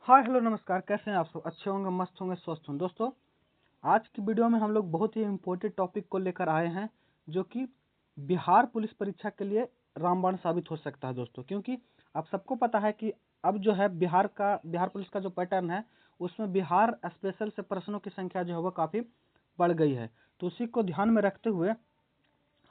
Hi hello नमस्कार, कैसे हैं आप सब? अच्छे होंगे, मस्त होंगे, स्वस्थ होंगे। दोस्तों, आज की वीडियो में हम लोग बहुत ही इम्पोर्टेंट टॉपिक को लेकर आए हैं, जो कि बिहार पुलिस परीक्षा के लिए रामबाण साबित हो सकता है। दोस्तों, क्योंकि आप सबको पता है कि अब जो है बिहार पुलिस का जो पैटर्न है, उसमें बिहार स्पेशल से प्रश्नों की संख्या जो है वो काफ़ी बढ़ गई है। तो उसी को ध्यान में रखते हुए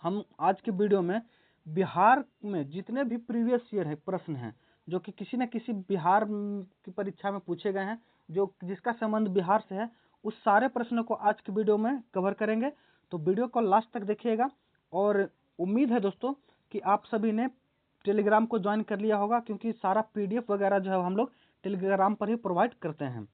हम आज की वीडियो में बिहार में जितने भी प्रीवियस ईयर है प्रश्न हैं, जो कि किसी न किसी बिहार की परीक्षा में पूछे गए हैं, जो जिसका संबंध बिहार से है, उस सारे प्रश्नों को आज की वीडियो में कवर करेंगे। तो वीडियो को लास्ट तक देखिएगा। और उम्मीद है दोस्तों कि आप सभी ने टेलीग्राम को ज्वाइन कर लिया होगा, क्योंकि सारा पीडीएफ वगैरह जो है हम लोग टेलीग्राम पर ही प्रोवाइड करते हैं।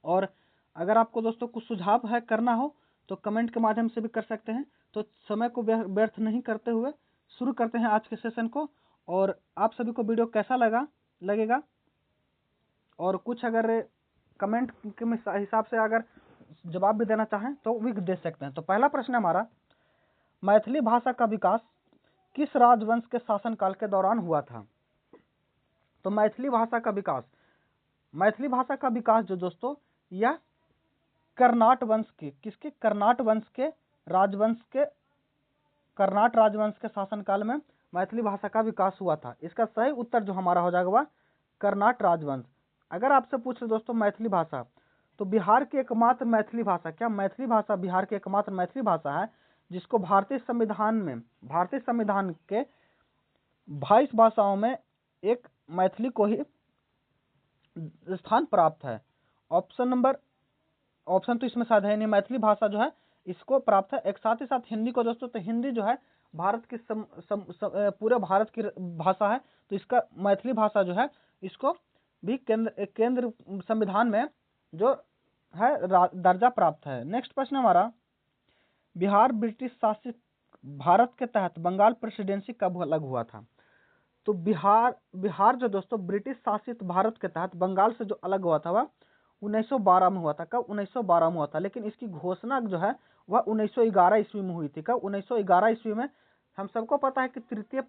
और अगर आपको दोस्तों कुछ सुझाव है करना हो तो कमेंट के माध्यम से भी कर सकते हैं। तो समय को व्यर्थ नहीं करते हुए शुरू करते हैं आज के सेशन को। और आप सभी को वीडियो कैसा लगेगा, और कुछ अगर कमेंट के हिसाब से अगर जवाब भी देना चाहें तो भी दे सकते हैं। तो पहला प्रश्न हमारा, मैथिली भाषा का विकास किस राजवंश के शासनकाल के दौरान हुआ था? तो मैथिली भाषा का विकास जो दोस्तों, यह कर्नाट वंश के कर्नाट राजवंश के शासनकाल में मैथिली भाषा का विकास हुआ था। इसका सही उत्तर जो हमारा हो जाएगा वह कर्नाट राजवंश। अगर आपसे पूछे दोस्तों मैथिली भाषा, तो बिहार की एकमात्र मैथिली भाषा, क्या मैथिली भाषा बिहार की एकमात्र मैथिली भाषा है जिसको भारतीय संविधान के 22 भाषाओं में एक मैथिली को ही स्थान प्राप्त है। ऑप्शन तो इसमें शायद है नहीं। मैथिली भाषा जो है इसको प्राप्त है। एक साथ ही साथ हिंदी को दोस्तों, तो हिंदी जो है भारत की पूरे भारत की भाषा है, तो इसका मैथिली भाषा जो है इसको भी केंद्र संविधान में जो है दर्जा प्राप्त है। नेक्स्ट प्रश्न हमारा, बिहार ब्रिटिश शासित भारत के तहत बंगाल प्रेसिडेंसी कब अलग हुआ था? तो बिहार जो दोस्तों ब्रिटिश शासित भारत के तहत बंगाल से जो अलग हुआ था वह 1912 में हुआ था। कब? 1912 में हुआ था। लेकिन इसकी घोषणा जो है वह 1911 ईस्वी में हुई थी। कब? 1911 ईस्वी में। हम सबको पता है कि तृतीय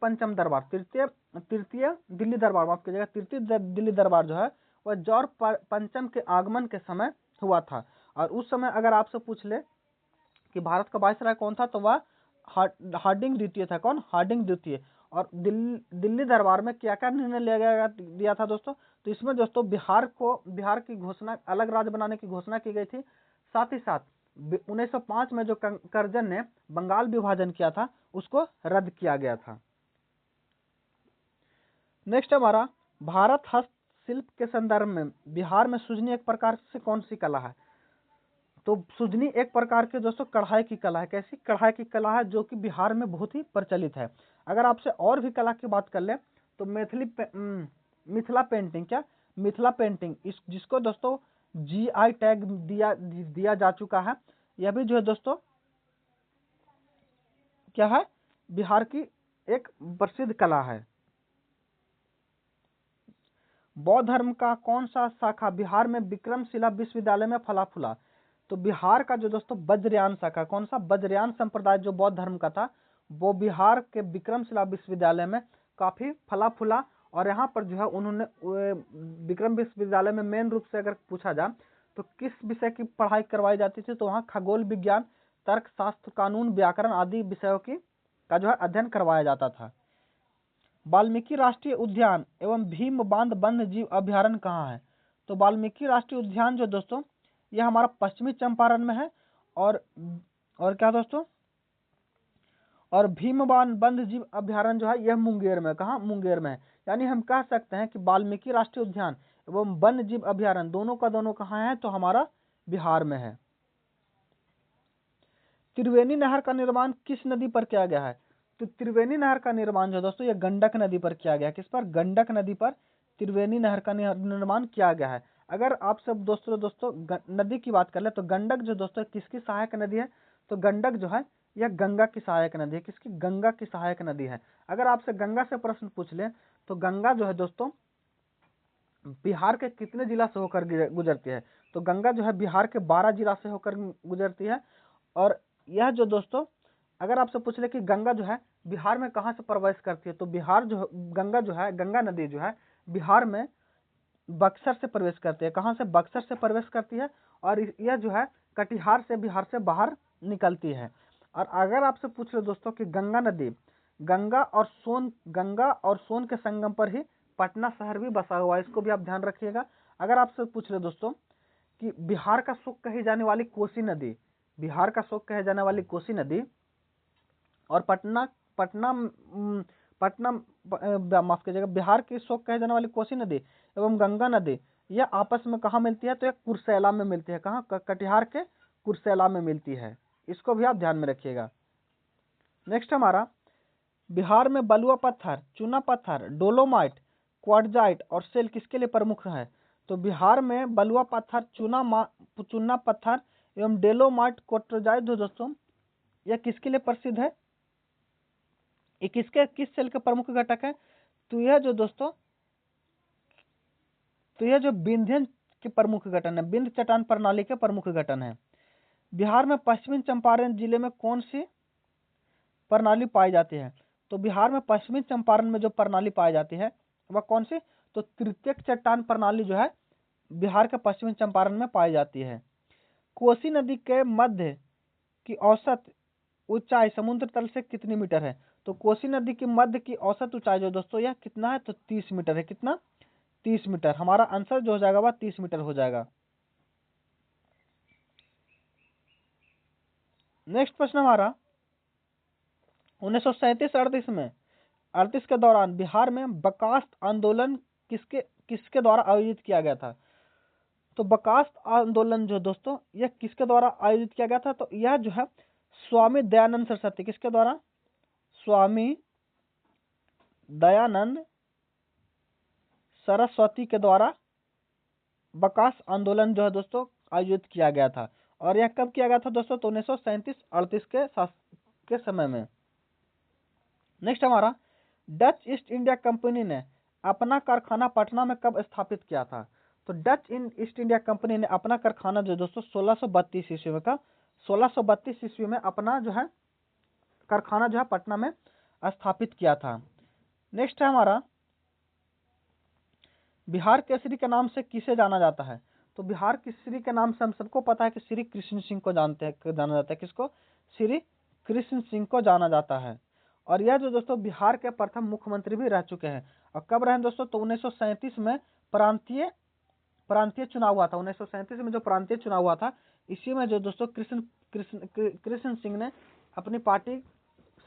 दिल्ली दरबार, माफ कीजिएगा, तृतीय दिल्ली दरबार जो है वह जॉर्ज पंचम के आगमन के समय हुआ था। और उस समय अगर आपसे पूछ ले कि भारत का वायसराय कौन था, तो वह हार्डिंग द्वितीय था। कौन? हार्डिंग द्वितीय। और दिल्ली दरबार में क्या क्या निर्णय लिया दिया था दोस्तों? तो इसमें दोस्तों बिहार की घोषणा, अलग राज्य बनाने की घोषणा की गई थी। साथ ही साथ 1905 में जो कर्जन ने बंगाल विभाजन किया था उसको रद्द किया गया था। नेक्स्ट हमारा, भारत हस्तशिल्प के संदर्भ में बिहार में सुजनी एक प्रकार से कौन सी कला है? तो सुजनी एक प्रकार के दोस्तों कढ़ाई की कला है। कैसी? कढ़ाई की कला है, जो कि बिहार में बहुत ही प्रचलित है। अगर आपसे और भी कला की बात कर ले तो मिथिला पेंटिंग, क्या? मिथिला पेंटिंग, जिसको दोस्तों जीआई टैग दिया जा चुका है। यह भी जो है दोस्तों क्या है? बिहार की एक प्रसिद्ध कला है। बौद्ध धर्म का कौन सा शाखा बिहार में विक्रमशिला विश्वविद्यालय में फला फूला? तो बिहार का जो दोस्तों वज्रयान शाखा, कौन सा? वज्रयान संप्रदाय जो बौद्ध धर्म का था, वो बिहार के विक्रमशिला विश्वविद्यालय में काफी फला फूला। और यहाँ पर जो है उन्होंने विक्रम विश्वविद्यालय में मेन रूप से अगर पूछा जाए तो किस विषय की पढ़ाई करवाई जाती थी? तो वहाँ खगोल विज्ञान, तर्कशास्त्र, कानून, व्याकरण आदि विषयों का जो है अध्ययन करवाया जाता था। वाल्मीकि राष्ट्रीय उद्यान एवं भीम बांध वन्य जीव अभ्यारण्य कहाँ है? तो वाल्मीकि राष्ट्रीय उद्यान जो दोस्तों यह हमारा पश्चिमी चंपारण में है। और क्या दोस्तों? और भीम बांध वन्य जीव अभ्यारण्य जो है यह मुंगेर में। कहाँ? मुंगेर में है। यानी हम कह सकते हैं कि वाल्मीकि राष्ट्रीय उद्यान एवं वन्य जीव अभ्यारण्य दोनों का दोनों कहाँ है? तो हमारा बिहार में है। त्रिवेणी नहर का निर्माण किस नदी पर किया गया है? तो त्रिवेणी नहर का निर्माण जो दोस्तों ये गंडक नदी पर किया गया। किस पर? गंडक नदी पर त्रिवेणी नहर का निर्माण किया गया है। अगर आप सब दोस्तों नदी की बात कर ले तो गंडक जो दोस्तों किसकी सहायक नदी है? तो गंडक जो है यह गंगा की सहायक नदी है। किसकी? गंगा की सहायक नदी है। अगर आपसे गंगा से प्रश्न पूछ ले तो गंगा जो है दोस्तों बिहार के कितने जिला से होकर गुजरती है? तो गंगा जो है बिहार के 12 जिला से होकर गुजरती है। और यह जो दोस्तों अगर आपसे पूछ ले कि गंगा जो है बिहार में कहाँ से प्रवेश करती है, तो गंगा नदी जो है बिहार में बक्सर से प्रवेश करती है। कहाँ से? बक्सर से प्रवेश करती है और यह जो है कटिहार से, बिहार से बाहर निकलती है। और अगर आपसे पूछ ले दोस्तों कि गंगा नदी, गंगा और सोन के संगम पर ही पटना शहर भी बसा हुआ है, इसको भी आप ध्यान रखिएगा। अगर आपसे पूछ ले दोस्तों कि बिहार का शोक कही जाने वाली कोसी नदी, बिहार का शोक कहे जाने वाली कोसी नदी और पटना पटना पटना माफ कीजिएगा, बिहार की शोक कहे जाने वाली कोसी नदी एवं गंगा नदी यह आपस में कहाँ मिलती है? तो यह कुर्सेला में मिलती है। कहाँ? कटिहार के कुर्सेला में मिलती है। इसको भी आप ध्यान में रखिएगा। नेक्स्ट हमारा, बिहार में बलुआ पत्थर, चूना पत्थर, डोलोमाइट, क्वार्टजाइट और सेल किसके लिए प्रमुख है? तो बिहार में बलुआ पत्थर, चूना पत्थर एवं डोलोमाइट, क्वार्टजाइट दोस्तों यह किसके लिए प्रसिद्ध है? ये किस सेल के प्रमुख घटक है? तो यह जो दोस्तों, तो यह जो विंध्य के प्रमुख घटन है, विंध्य चट्टान प्रणाली के प्रमुख घटन है। बिहार में पश्चिमी चंपारण जिले में कौन सी प्रणाली पाई जाती है? तो बिहार में पश्चिमी चंपारण में जो प्रणाली पाई जाती है वह कौन सी? तो तृतीयक चट्टान प्रणाली जो है बिहार के पश्चिमी चंपारण में पाई जाती है। कोसी नदी के मध्य की औसत ऊंचाई समुद्र तल से कितनी मीटर है? तो कोसी नदी की मध्य की औसत ऊंचाई जो दोस्तों यह कितना है? तो 30 मीटर है। कितना? 30 मीटर। हमारा आंसर जो हो जाएगा वह 30 मीटर हो जाएगा। नेक्स्ट प्रश्न हमारा, 1937-38 में 38 के दौरान बिहार में बकास्त आंदोलन किसके द्वारा आयोजित किया गया था? तो बकास्त आंदोलन जो दोस्तों यह किसके द्वारा आयोजित किया गया था? तो यह जो है स्वामी दयानंद सरस्वती, किसके द्वारा? स्वामी दयानंद सरस्वती के द्वारा बकास आंदोलन जो है दोस्तों आयोजित किया गया था। और यह कब किया गया था दोस्तों? तो 1937-38 के समय में। नेक्स्ट हमारा, डच ईस्ट इंडिया कंपनी ने अपना कारखाना पटना में कब स्थापित किया था? तो डच ईस्ट इंडिया कंपनी ने अपना कारखाना जो दोस्तों 1632 ईस्वी में का 1632 ईस्वी में अपना जो है कारखाना जो है पटना में स्थापित किया था। नेक्स्ट है हमारा, बिहार केसरी के नाम से किसे जाना जाता है? तो बिहार केसरी के नाम से हम सबको पता है कि श्री कृष्ण सिंह को जाना जाता है। किसको? श्री कृष्ण सिंह को जाना जाता है। और यह जो दोस्तों बिहार के प्रथम मुख्यमंत्री भी रह चुके हैं। और कब रहे दोस्तों? तो 1937 में प्रांतीय चुनाव हुआ था। 1937 में जो प्रांतीय चुनाव हुआ था, इसी में जो दोस्तों कृष्ण सिंह ने अपनी पार्टी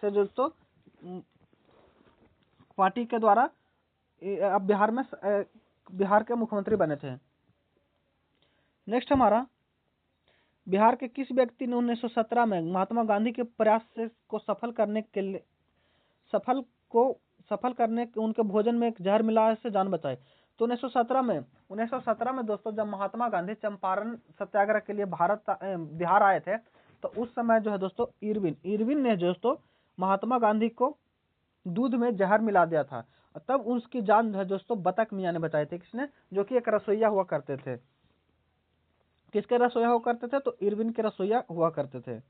से दोस्तों पार्टी के द्वारा अब बिहार के मुख्यमंत्री बने थे। नेक्स्ट हमारा, बिहार के किस व्यक्ति ने 1917 में महात्मा गांधी के प्रयास को सफल करने के उनके भोजन में एक जहर मिलाने से जान बचाई? तो 1917 में दोस्तों जब महात्मा गांधी चंपारण सत्याग्रह के लिए बिहार आए थे, तो उस समय जो है दोस्तों इरविन ने दोस्तों महात्मा गांधी को दूध में जहर मिला दिया था। तब उसकी जान जो है दोस्तों बतक मियां ने बचाई थी। किसने? जो कि एक रसोइया हुआ करते थे। किसके रसोइया हुआ करते थे? तो इरविन के रसोइया हुआ करते थे।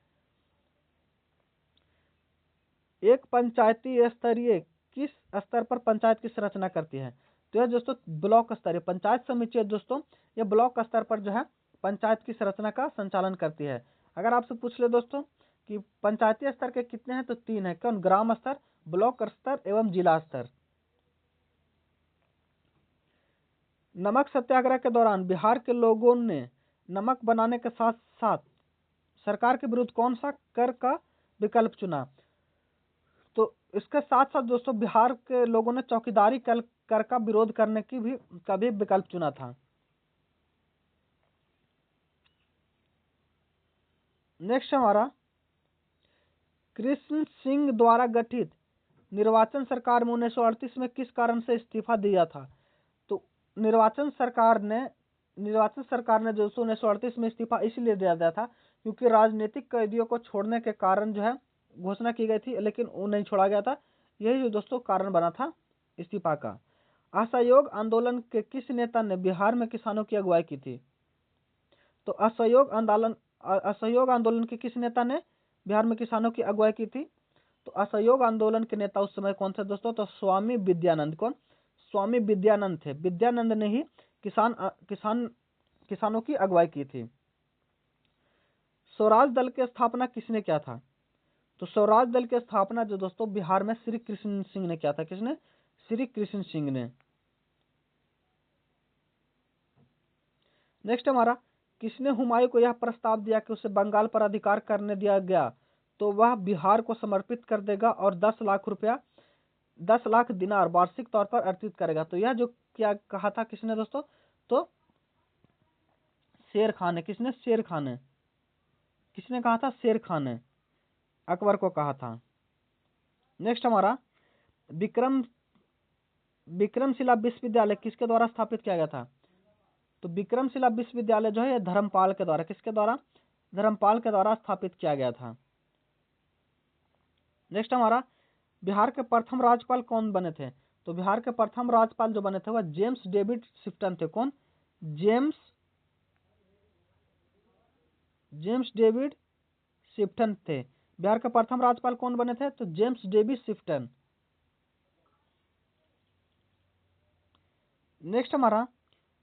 एक पंचायती स्तरीय किस स्तर पर पंचायत की संरचना करती है? तो यह दोस्तों ब्लॉक स्तरीय पंचायत समिति है दोस्तों, यह ब्लॉक स्तर पर जो है पंचायत की संरचना का संचालन करती है। अगर आपसे पूछ ले दोस्तों कि पंचायती स्तर के कितने हैं? तो 3 है। कौन? ग्राम स्तर, ब्लॉक स्तर एवं जिला स्तर। नमक सत्याग्रह के दौरान बिहार के लोगों ने नमक बनाने के साथ साथ सरकार के विरुद्ध कौन सा कर का विकल्प चुना? तो इसके साथ साथ दोस्तों बिहार के लोगों ने चौकीदारी कर का विरोध करने का भी विकल्प चुना था। नेक्स्ट हमारा, कृष्ण सिंह द्वारा गठित निर्वाचन सरकार में 1938 में किस कारण से इस्तीफा दिया था? तो निर्वाचन सरकार ने दोस्तों 1938 में इस्तीफा इसलिए दिया था क्योंकि राजनीतिक कैदियों को छोड़ने के कारण जो है घोषणा की गई थी, लेकिन वो नहीं छोड़ा गया था। यही जो दोस्तों कारण बना था इस्तीफा का। असहयोग आंदोलन के किस नेता ने बिहार में किसानों की अगुवाई की थी? तो असहयोग आंदोलन के किस नेता ने बिहार में किसानों की अगुवाई की थी? तो असहयोग आंदोलन के नेता उस समय कौन थे दोस्तों? तो स्वामी विद्यानंद। कौन? स्वामी विद्यानंद थे। विद्यानंद ने ही किसानों की अगुवाई की थी। स्वराज दल की स्थापना किसने किया था? तो स्वराज दल की स्थापना जो दोस्तों बिहार में श्री कृष्ण सिंह ने किया था। किसने? श्री कृष्ण सिंह ने। नेक्स्ट हमारा, किसने हुमायूं को यह प्रस्ताव दिया कि उसे बंगाल पर अधिकार करने दिया गया तो वह बिहार को समर्पित कर देगा और 10 लाख दिनार वार्षिक तौर पर अर्पित करेगा? तो यह जो क्या कहा था किसने दोस्तों? तो शेर खान ने। किसने? शेर खान ने। किसने कहा था? शेर खान ने अकबर को कहा था। नेक्स्ट हमारा, विक्रमशिला विश्वविद्यालय किसके द्वारा स्थापित किया गया था? तो विक्रमशिला विश्वविद्यालय जो है धर्मपाल के द्वारा, किसके द्वारा? धर्मपाल के द्वारा स्थापित किया गया था। नेक्स्ट हमारा, बिहार के प्रथम राज्यपाल कौन बने थे? तो बिहार के प्रथम राज्यपाल जो बने थे वह जेम्स डेविड शिफ्टन थे। कौन? जेम्स डेविड शिफ्टन थे। बिहार के प्रथम राज्यपाल कौन बने थे? तो जेम्स डेविड शिफ्टन। नेक्स्ट हमारा,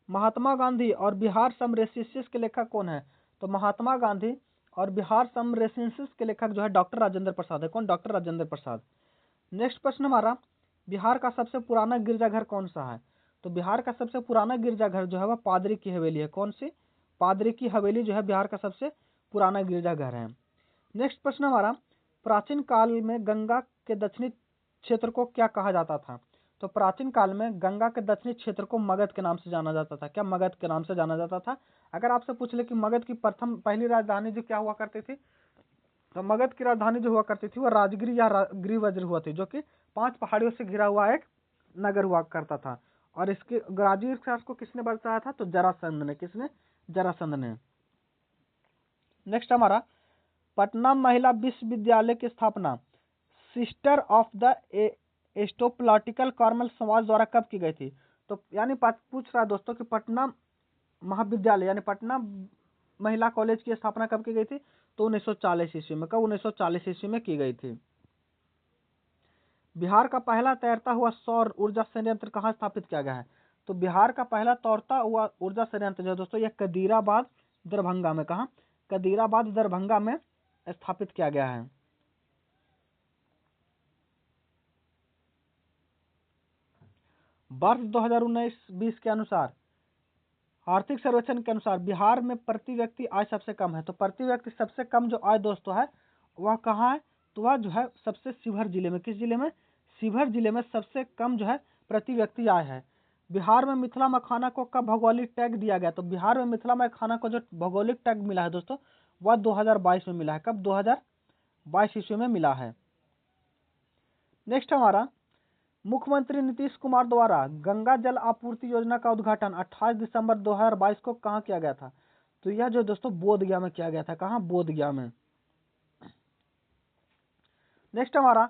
महात्मा गांधी और बिहार सम रेसिसेस के लेखक कौन है? तो महात्मा गांधी और बिहार सम रेसिसेस के लेखक जो है डॉक्टर राजेंद्र प्रसाद है। कौन? डॉक्टर राजेंद्र प्रसाद। नेक्स्ट प्रश्न हमारा, बिहार का सबसे पुराना गिरजाघर कौन सा है? तो बिहार का सबसे पुराना गिरजाघर जो है वह पादरी की हवेली है। कौन सी? पादरी की हवेली जो है बिहार का सबसे पुराना गिरजाघर है। नेक्स्ट प्रश्न हमारा, प्राचीन काल में गंगा के दक्षिणी क्षेत्र को क्या कहा जाता था? तो प्राचीन काल में गंगा के दक्षिणी क्षेत्र को मगध के नाम से जाना जाता था। क्या? मगध के नाम से जाना जाता था। अगर आपसे पूछ ले कि मगध की पहली राजधानी जो क्या हुआ करती थी, तो मगध की राजधानी जो हुआ करती थी वह राजगिरी या गिरिवज्र हुआ थी, जो कि 5 पहाड़ियों से घिरा हुआ एक नगर हुआ करता था। और इसके राजगीर को किसने बचाया था? तो जरासंध ने। किसने? जरासंध ने। नेक्स्ट हमारा, पटना महिला विश्वविद्यालय की स्थापना सिस्टर ऑफ द एस्टोप्लाटिकल कार्मल समाज द्वारा कब की गई थी? तो यानी पूछ रहा है दोस्तों कि पटना महाविद्यालय यानी पटना महिला कॉलेज की स्थापना कब की गई थी? तो 1940 ईस्वी में। कब? 1940 ईस्वी में की गई थी। बिहार का पहला तैरता हुआ सौर ऊर्जा संयंत्र कहाँ स्थापित किया गया है? तो बिहार का पहला तैरता हुआ ऊर्जा संयंत्र जो है दोस्तों यह कदीराबाद दरभंगा में। कहा? कदीराबाद दरभंगा में स्थापित किया गया है। वर्ष 2019-20 के अनुसार आर्थिक सर्वेक्षण के अनुसार बिहार में प्रति व्यक्ति आय सबसे कम है। तो प्रति व्यक्ति सबसे कम जो आय दोस्तों है वह कहाँ है? तो वह जो है सबसे शिवहर जिले में। किस जिले में? शिवहर जिले में सबसे कम जो है प्रति व्यक्ति आय है। बिहार में मिथिला मखाना को कब भौगोलिक टैग दिया गया? तो बिहार में मिथिला मखाना को जो भौगोलिक टैग मिला है दोस्तों वह 2022 में मिला है। कब? 2022 ईस्वी में मिला है। नेक्स्ट हमारा, मुख्यमंत्री नीतीश कुमार द्वारा गंगा जल आपूर्ति योजना का उद्घाटन 28 दिसंबर 2022 को कहां किया गया था? तो यह जो दोस्तों बोधगया में किया गया था। कहां? बोधगया में। नेक्स्ट हमारा,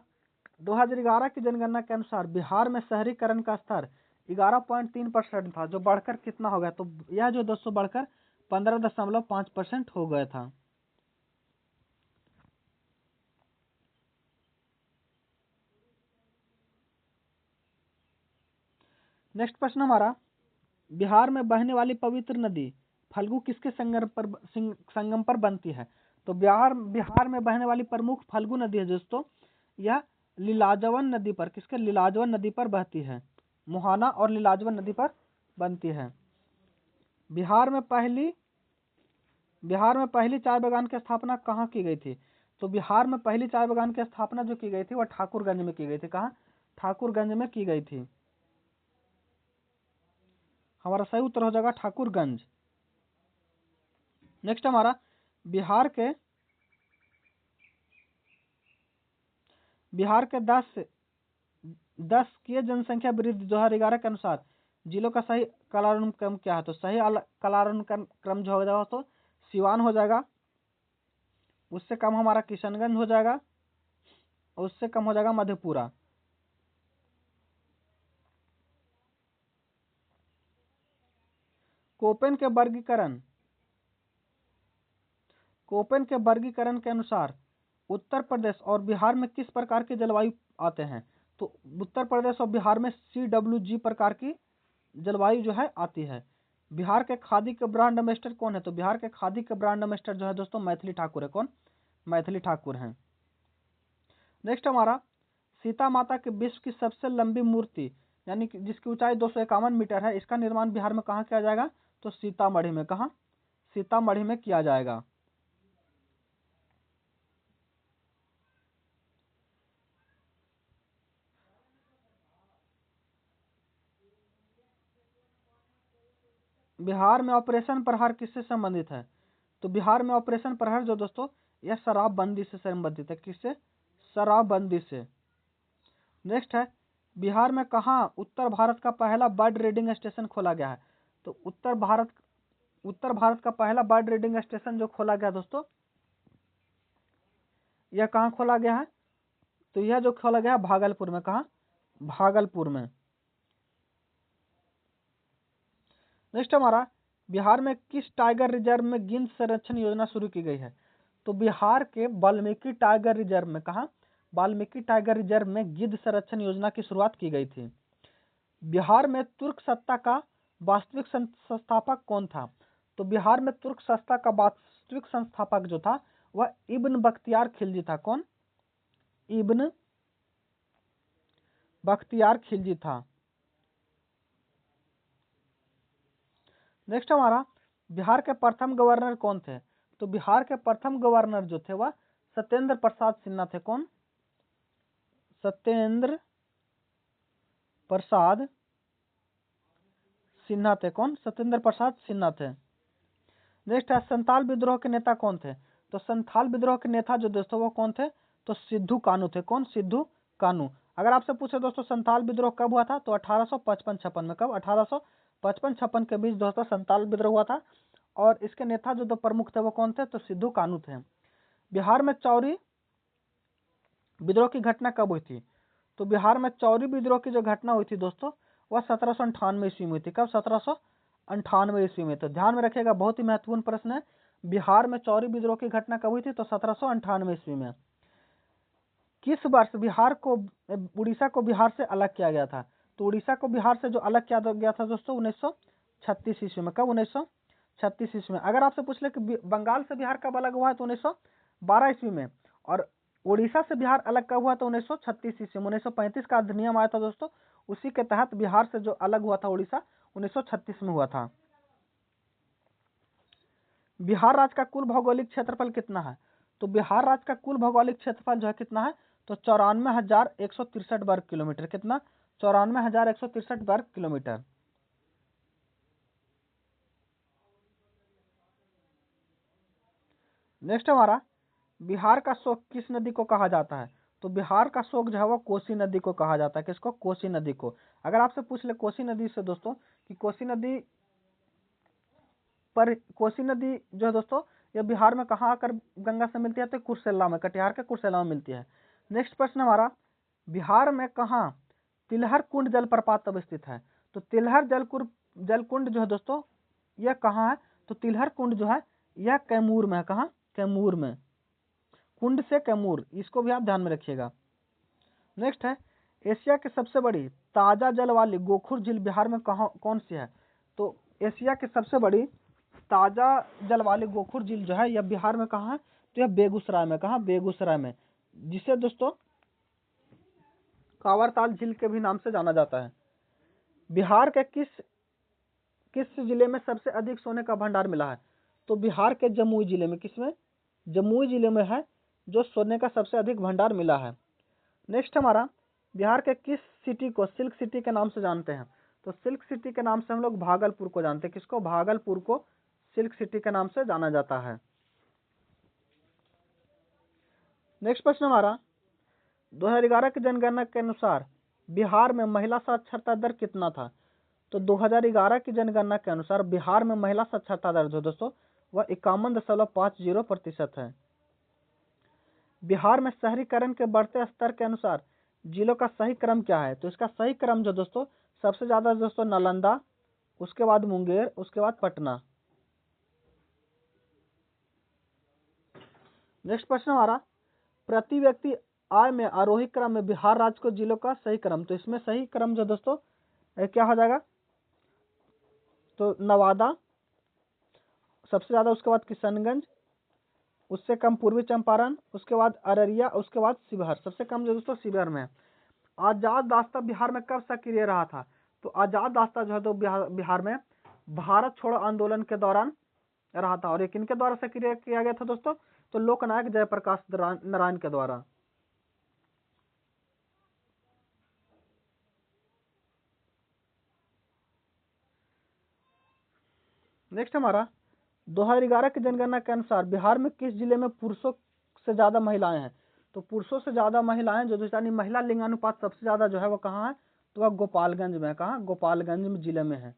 2011 की जनगणना के अनुसार बिहार में शहरीकरण का स्तर 11.3% था, जो बढ़कर कितना हो गया? तो यह जो दोस्तों बढ़कर 15.5% हो गया था। नेक्स्ट प्रश्न हमारा, बिहार में बहने वाली पवित्र नदी फल्गु किसके संगम पर बनती है? तो बिहार में बहने वाली प्रमुख फल्गु नदी है दोस्तों यह लीलाजवन नदी पर। किसके? लीलाजवन नदी पर बहती है। मुहाना और लीलाजवन नदी पर बनती है। बिहार में पहली चाय बागान की स्थापना कहाँ की गई थी? तो बिहार में पहली चाय बागान की स्थापना जो की गई थी वह ठाकुरगंज में की गई थी। कहाँ? ठाकुरगंज में की गई थी। हमारा सही उत्तर हो जाएगा ठाकुरगंज। नेक्स्ट हमारा, बिहार के 10 की जनसंख्या वृद्धि 2011 के अनुसार जिलों का सही कालानुक्रम क्या है? तो सही कालानुक्रम जो हो जाएगा तो सिवान हो जाएगा, उससे कम हमारा किशनगंज हो जाएगा, उससे कम हो जाएगा मधेपुरा। कोपेन के वर्गीकरण के अनुसार उत्तर प्रदेश और बिहार में किस प्रकार के जलवायु आते हैं? तो उत्तर प्रदेश और बिहार में CWG प्रकार की जलवायु जो है आती है। बिहार के खादी के ब्रांड एम्बेसडर कौन है? तो बिहार के खादी के ब्रांड एम्बेसडर जो है दोस्तों मैथिली ठाकुर है। कौन? मैथिली ठाकुर हैं। नेक्स्ट हमारा, सीता माता के विश्व की सबसे लंबी मूर्ति यानी कि जिसकी ऊंचाई 251 मीटर है, इसका निर्माण बिहार में कहाँ किया जाएगा? तो सीतामढ़ी में। कहाँ? सीतामढ़ी में किया जाएगा। बिहार में ऑपरेशन प्रहार किससे संबंधित है? तो बिहार में ऑपरेशन प्रहार जो दोस्तों यह शराबबंदी से संबंधित है। किससे? शराबबंदी से। नेक्स्ट है, बिहार में कहाँ उत्तर भारत का पहला बर्ड रीडिंग स्टेशन खोला गया है? तो उत्तर भारत का पहला बर्ड रीडिंग स्टेशन जो खोला गया दोस्तों, यह कहाँ खोला गया है? तो यह जो खोला गया है भागलपुर में। कहाँ? भागलपुर में। नेक्स्ट हमारा, बिहार में किस टाइगर रिजर्व में गिद्ध संरक्षण योजना शुरू की गई है? तो बिहार के वाल्मीकि टाइगर रिजर्व में। कहाँ? वाल्मीकि टाइगर रिजर्व में गिद्ध संरक्षण योजना की शुरुआत की गई थी। बिहार में तुर्क सत्ता का वास्तविक संस्थापक कौन था? तो बिहार में तुर्क सत्ता का वास्तविक संस्थापक जो था वह इब्न बख्तियार खिलजी था। कौन? इब्न बख्तियार खिलजी था। नेक्स्ट हमारा, बिहार के प्रथम गवर्नर कौन थे? तो बिहार के प्रथम गवर्नर जो थे वह सत्येंद्र प्रसाद सिन्हा थे। कौन? सत्येंद्र प्रसाद सिन्हा थे। कौन? सत्येंद्र प्रसाद सिन्हा थे। नेक्स्ट है, संथाल विद्रोह के नेता कौन थे? तो संथाल विद्रोह के नेता जो दोस्तों वो कौन थे? तो सिद्धू कानू थे। कौन? सिद्धू कानू। अगर आपसे पूछे दोस्तों संथाल विद्रोह कब हुआ था? तो 1855-56 में। कब? 1855-56 के बीच दोस्तों संथाल विद्रोह हुआ था। और इसके नेता जो दो प्रमुख थे वो कौन थे? तो सिद्धू कानू थे। बिहार में चौरी विद्रोह की घटना कब हुई थी? तो बिहार में चौरी विद्रोह की जो घटना हुई थी दोस्तों वह 1798 ईस्वी में हुई थी। कब? 1798 ईस्वी में। तो ध्यान में रखिएगा, बहुत ही महत्वपूर्ण प्रश्न है। बिहार में चौरी विद्रोह की घटना कब हुई थी? तो 1798 ईस्वी में। किस वर्ष बिहार को उड़ीसा को बिहार से अलग किया गया था? तो उड़ीसा को बिहार से जो अलग किया गया था दोस्तों 1936 ईस्वी में। कब? 1936 ईस्वी में। अगर आपसे पूछ ले कि बंगाल से बिहार कब अलग हुआ है? तो 1912 ईस्वी में। और उड़ीसा से बिहार अलग कब हुआ? तो 1936 ईस्वी में। 1935 का अधिनियम आया था दोस्तों, उसी के तहत बिहार से जो अलग हुआ था उड़ीसा 1936 में हुआ था। बिहार राज्य का कुल भौगोलिक क्षेत्रफल कितना है? तो बिहार राज्य का कुल भौगोलिक क्षेत्रफल जो है कितना है? तो 94,163 वर्ग किलोमीटर। कितना? 94,163 वर्ग किलोमीटर। नेक्स्ट हमारा, बिहार का शोक किस नदी को कहा जाता है? तो बिहार का शोक जो है वो कोसी नदी को कहा जाता है। किसको? कोसी नदी को। अगर आपसे पूछ ले कोसी नदी से दोस्तों कि कोसी नदी कोसी नदी जो है दोस्तों ये बिहार में कहाँ आकर गंगा से मिलती है? तो कुर्सेला में, कटिहार के कुर्सेला में मिलती है। नेक्स्ट प्रश्न हमारा, बिहार में कहाँ तिलहर कुंड जलप्रपात अवस्थित है? तो तिलहर जलकुंड जो है दोस्तों यह कहाँ है? तो तिलहर कुंड जो है यह कैमूर में है। कहाँ? कैमूर में। कुंड से कैमूर, इसको भी आप ध्यान में रखिएगा। नेक्स्ट है, एशिया की सबसे बड़ी ताजा जल वाली गोखुर झील बिहार में कहाँ कौन सी है? तो एशिया की सबसे बड़ी ताजा जल वाली गोखुर झील जो है यह बिहार में कहाँ है? तो यह बेगूसराय में। कहाँ? बेगूसराय में, जिसे दोस्तों कांवरताल झील के भी नाम से जाना जाता है। बिहार के किस किस जिले में सबसे अधिक सोने का भंडार मिला है? तो बिहार के जमुई जिले में। किसमें? जमुई जिले में है जो सोने का सबसे अधिक भंडार मिला है। नेक्स्ट हमारा, बिहार के किस सिटी को सिल्क सिटी के नाम से जानते हैं? तो सिल्क सिटी के नाम से हम लोग भागलपुर को जानते हैं। किसको? भागलपुर को सिल्क सिटी के नाम से जाना जाता है। नेक्स्ट प्रश्न हमारा, 2011 की जनगणना के अनुसार बिहार में महिला साक्षरता दर कितना था? तो 2011 की जनगणना के अनुसार बिहार में महिला साक्षरता दर जो दोस्तों वह 51.50% है। बिहार में शहरीकरण के बढ़ते स्तर के अनुसार जिलों का सही क्रम क्या है? तो इसका सही क्रम जो दोस्तों सबसे ज्यादा दोस्तों नालंदा, उसके बाद मुंगेर, उसके बाद पटना। नेक्स्ट प्रश्न हमारा, प्रति व्यक्ति आय में आरोही क्रम में बिहार राज्य को जिलों का सही क्रम। तो इसमें सही क्रम जो दोस्तों क्या हो जाएगा? तो नवादा सबसे ज़्यादा, उसके बाद किशनगंज, उससे कम पूर्वी चंपारण, उसके बाद अररिया, उसके बाद शिवहर। सबसे कम जो दोस्तों शिवहर में है। आजाद रास्ता बिहार में कब सक्रिय रहा था? तो आजाद रास्ता जो है तो बिहार में भारत छोड़ो आंदोलन के दौरान रहा था। और ये किनके द्वारा सक्रिय किया गया था दोस्तों? तो लोकनायक जयप्रकाश नारायण के द्वारा। नेक्स्ट हमारा 2011 की जनगणना के अनुसार बिहार में किस जिले में पुरुषों से ज्यादा महिलाएं हैं? तो पुरुषों से ज्यादा महिलाएं जो यानी महिला लिंगानुपात सबसे ज्यादा जो है वो कहाँ है? तो वह गोपालगंज में है। कहाँ? गोपालगंज जिले में है।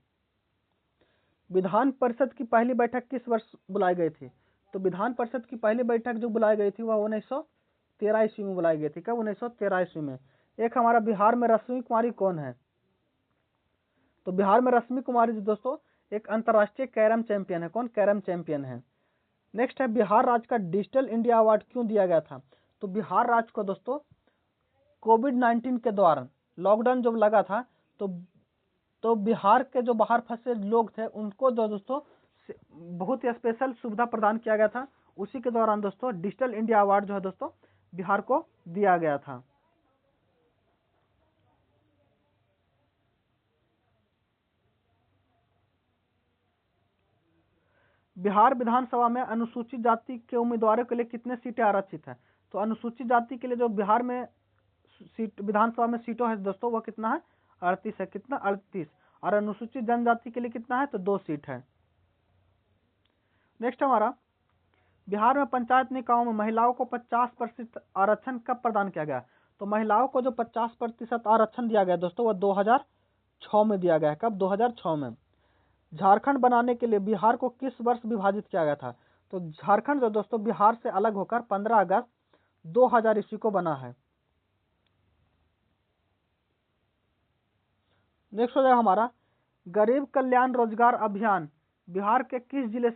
विधान परिषद की पहली बैठक किस वर्ष बुलाई गई थी? तो विधान परिषद की पहली बैठक जो बुलाई गई थी वह 1913 ईस्वी में बुलाई गई थी। कब? 1913 ईस्वी में। एक हमारा बिहार में रश्मि कुमारी कौन है? तो बिहार में रश्मि कुमारी जो दोस्तों एक अंतर्राष्ट्रीय कैरम चैंपियन है। कौन? कैरम चैंपियन है। नेक्स्ट है बिहार राज्य का डिजिटल इंडिया अवार्ड क्यों दिया गया था? तो बिहार राज्य को दोस्तों कोविड-19 के दौरान लॉकडाउन जब लगा था तो बिहार के जो बाहर फंसे लोग थे उनको जो दोस्तों बहुत ही स्पेशल सुविधा प्रदान किया गया था। उसी के दौरान दोस्तों डिजिटल इंडिया अवार्ड जो है दोस्तों बिहार को दिया गया था। बिहार विधानसभा में अनुसूचित जाति के उम्मीदवारों के लिए कितने सीटें आरक्षित है? तो अनुसूचित जाति के लिए जो बिहार में सीट विधानसभा में सीटों है दोस्तों वह कितना है? 38 है। कितना? 38। और अनुसूचित जनजाति के लिए कितना है? तो 2 सीट है। नेक्स्ट हमारा बिहार में पंचायत निकायों में महिलाओं को 50% आरक्षण कब प्रदान किया गया? तो महिलाओं को जो 50% आरक्षण दिया गया दोस्तों वह 2006 में दिया गया है। कब? 2006 में। झारखंड बनाने के लिए बिहार को किस वर्ष विभाजित किया गया था? तो झारखंड जो दोस्तों बिहार से अलग होकर 15 अगस्त 2000 ईस्वी को बना है। नेक्स्ट हो जाएगा हमारा गरीब कल्याण रोजगार अभियान बिहार के किस जिले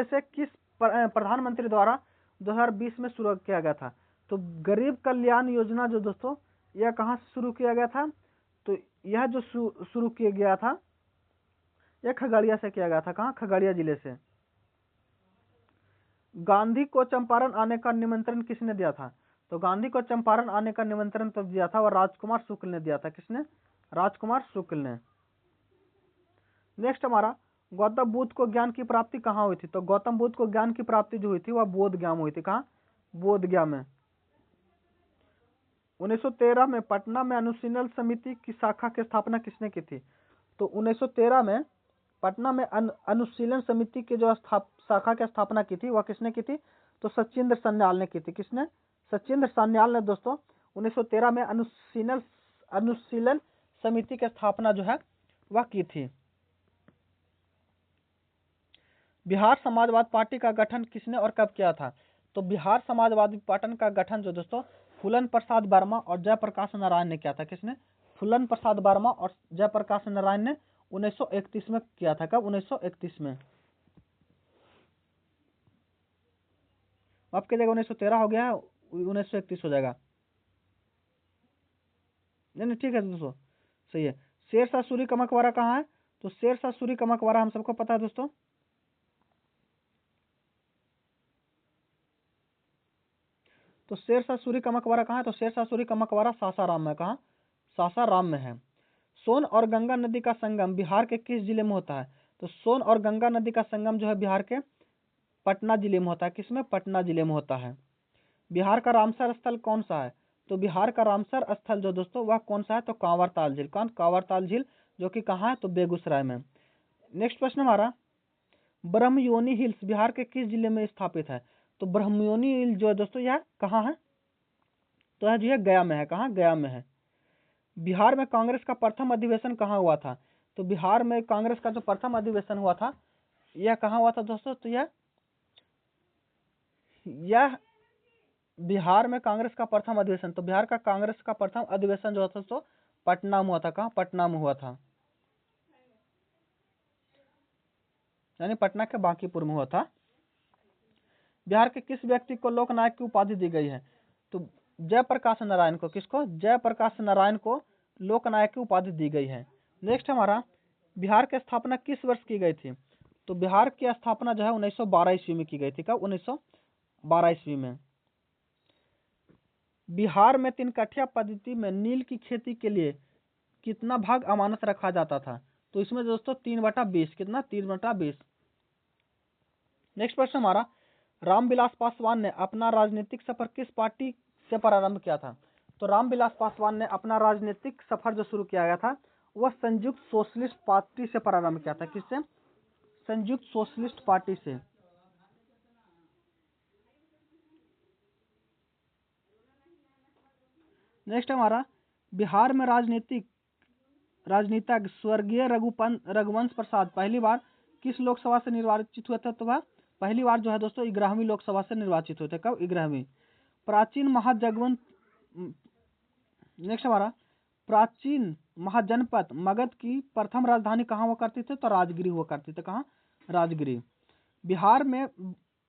से किस प्रधानमंत्री द्वारा 2020 में शुरू किया गया था? तो गरीब कल्याण योजना जो दोस्तों यह कहाँ से शुरू किया गया था? तो यह जो शुरू किया गया था यह खगड़िया से किया गया था। कहाँ? खगड़िया जिले से। गांधी को चंपारण आने का निमंत्रण किसने दिया था? तो गांधी को चंपारण आने का निमंत्रण तो दिया था और राजकुमार शुक्ल ने दिया था। किसने? राजकुमार शुक्ल ने। नेक्स्ट हमारा गौतम बुद्ध को ज्ञान की प्राप्ति कहाँ हुई थी? तो गौतम बुद्ध को ज्ञान की प्राप्ति जो हुई थी वह बोध गया में हुई थी। कहाँ? बोध गया में। 1913 में पटना में अनुशीलन समिति की शाखा की स्थापना किसने की थी? तो 1913 में पटना में अनुशीलन समिति की जो शाखा की स्थापना की थी वह किसने की थी? तो सचिंद्र सान्याल ने की थी। किसने? सचिंद्र सान्याल ने दोस्तों 1913 में अनुशीलन समिति की स्थापना जो है वह की थी। बिहार समाजवादी पार्टी का गठन किसने और कब किया था? तो बिहार समाजवादी पार्टी का गठन जो दोस्तों फूलन प्रसाद वर्मा और जयप्रकाश नारायण ने किया था। किसने? फूलन प्रसाद वर्मा और जयप्रकाश नारायण ने 1931 में किया था। कब? 1931 में। आपके जगह 1913 हो गया है, 1931 हो जाएगा। नहीं ठीक है दोस्तों, सही है। शेरशाह सूरी का मकबरा कहाँ है? तो शेरशाह सूरी का मकबरा हम सबको पता है दोस्तों, तो शेरशाह सूरी का मकबरा कहाँ है? तो शेरशाह सूरी का मकबरा सासाराम में। कहाँ? सासाराम में है। सोन और गंगा नदी का संगम बिहार के किस जिले में होता है? तो सोन और गंगा नदी का संगम जो है बिहार के पटना जिले में होता है। किसमें? पटना जिले में होता है। बिहार का रामसर स्थल कौन सा है? तो बिहार का रामसर स्थल जो दोस्तों वह कौन सा है? तो कांवरताल झील। कौन? कांवरताल झील, जो कि कहाँ है? तो बेगूसराय में। नेक्स्ट प्रश्न हमारा ब्रह्मयोनी हिल्स बिहार के किस जिले में स्थापित है? तो ब्रह्मयोनी हिल जो है दोस्तों यह कहाँ है? तो यह जो है गया में है। कहाँ? गया में है। बिहार में कांग्रेस का प्रथम अधिवेशन कहाँ हुआ था? तो बिहार में कांग्रेस का जो प्रथम अधिवेशन हुआ था यह कहाँ हुआ था दोस्तों? तो यह बिहार में कांग्रेस का प्रथम अधिवेशन, तो बिहार का कांग्रेस का प्रथम अधिवेशन जो था तो पटना में हुआ था। कहाँ? पटना में हुआ था, यानी पटना के बांकीपुर में हुआ था। बिहार के किस व्यक्ति को लोकनायक की उपाधि दी गई है? तो जयप्रकाश नारायण को। किसको? जयप्रकाश नारायण को लोकनायक की उपाधि दी गई है। नेक्स्ट हमारा बिहार की स्थापना किस वर्ष की गई थी? तो बिहार की स्थापना जो है 1912 ईस्वी में की गई थी। कब? 1912 ईस्वी में। बिहार में 3 कठिया पद्धति में नील की खेती के लिए कितना भाग अमानत रखा जाता था? तो इसमें दोस्तों 3/20। कितना? 3/20। नेक्स्ट प्रश्न हमारा, रामविलास पासवान ने अपना राजनीतिक सफर किस पार्टी से प्रारंभ किया था? तो रामविलास पासवान ने अपना राजनीतिक सफर जो शुरू किया गया था वह संयुक्त सोशलिस्ट पार्टी से प्रारंभ किया था। किससे? संयुक्त सोशलिस्ट पार्टी से। नेक्स्ट हमारा, बिहार में राजनीतिज्ञ स्वर्गीय रघुवंश प्रसाद पहली बार किस लोकसभा से निर्वाचित हुए थे? तो वह पहली बार जो है दोस्तों 11वीं लोकसभा से निर्वाचित हुए थे। कब? 11वीं। प्राचीन महाजगवंत नेक्स्ट हमारा, प्राचीन महाजनपद मगध की प्रथम राजधानी कहाँ हुआ करती थी? तो राजगिरी हुआ करती थी। कहाँ? राजगिरी।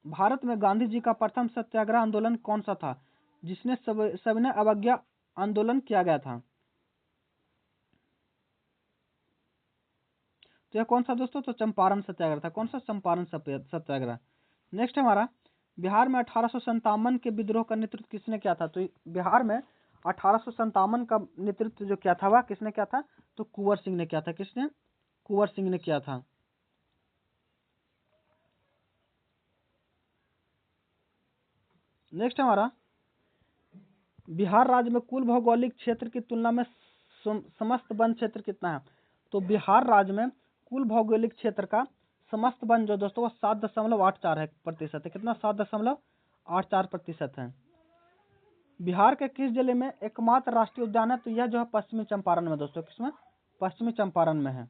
भारत में गांधी जी का प्रथम सत्याग्रह आंदोलन कौन सा था जिसने सविनय अवज्ञा आंदोलन किया गया था? तो यह कौन सा दोस्तों? तो चंपारण सत्याग्रह था। कौन सा? चंपारण सत्याग्रह। नेक्स्ट हमारा, बिहार में 1857 के विद्रोह का नेतृत्व किसने किया था? तो बिहार में 1857 का नेतृत्व जो किया था वह किसने किया था? तो कुंवर सिंह ने किया था। किसने? कुंवर सिंह ने किया था। नेक्स्ट हमारा, बिहार राज्य में कुल भौगोलिक क्षेत्र की तुलना में समस्त वन क्षेत्र कितना है? तो बिहार राज्य में कुल भौगोलिक क्षेत्र का समस्त वन जो दोस्तों वो 7.84% है। कितना? 7.84% है। बिहार के किस जिले में एकमात्र राष्ट्रीय उद्यान है? तो यह जो है पश्चिमी चंपारण में दोस्तों। किसमें? पश्चिमी चंपारण में है।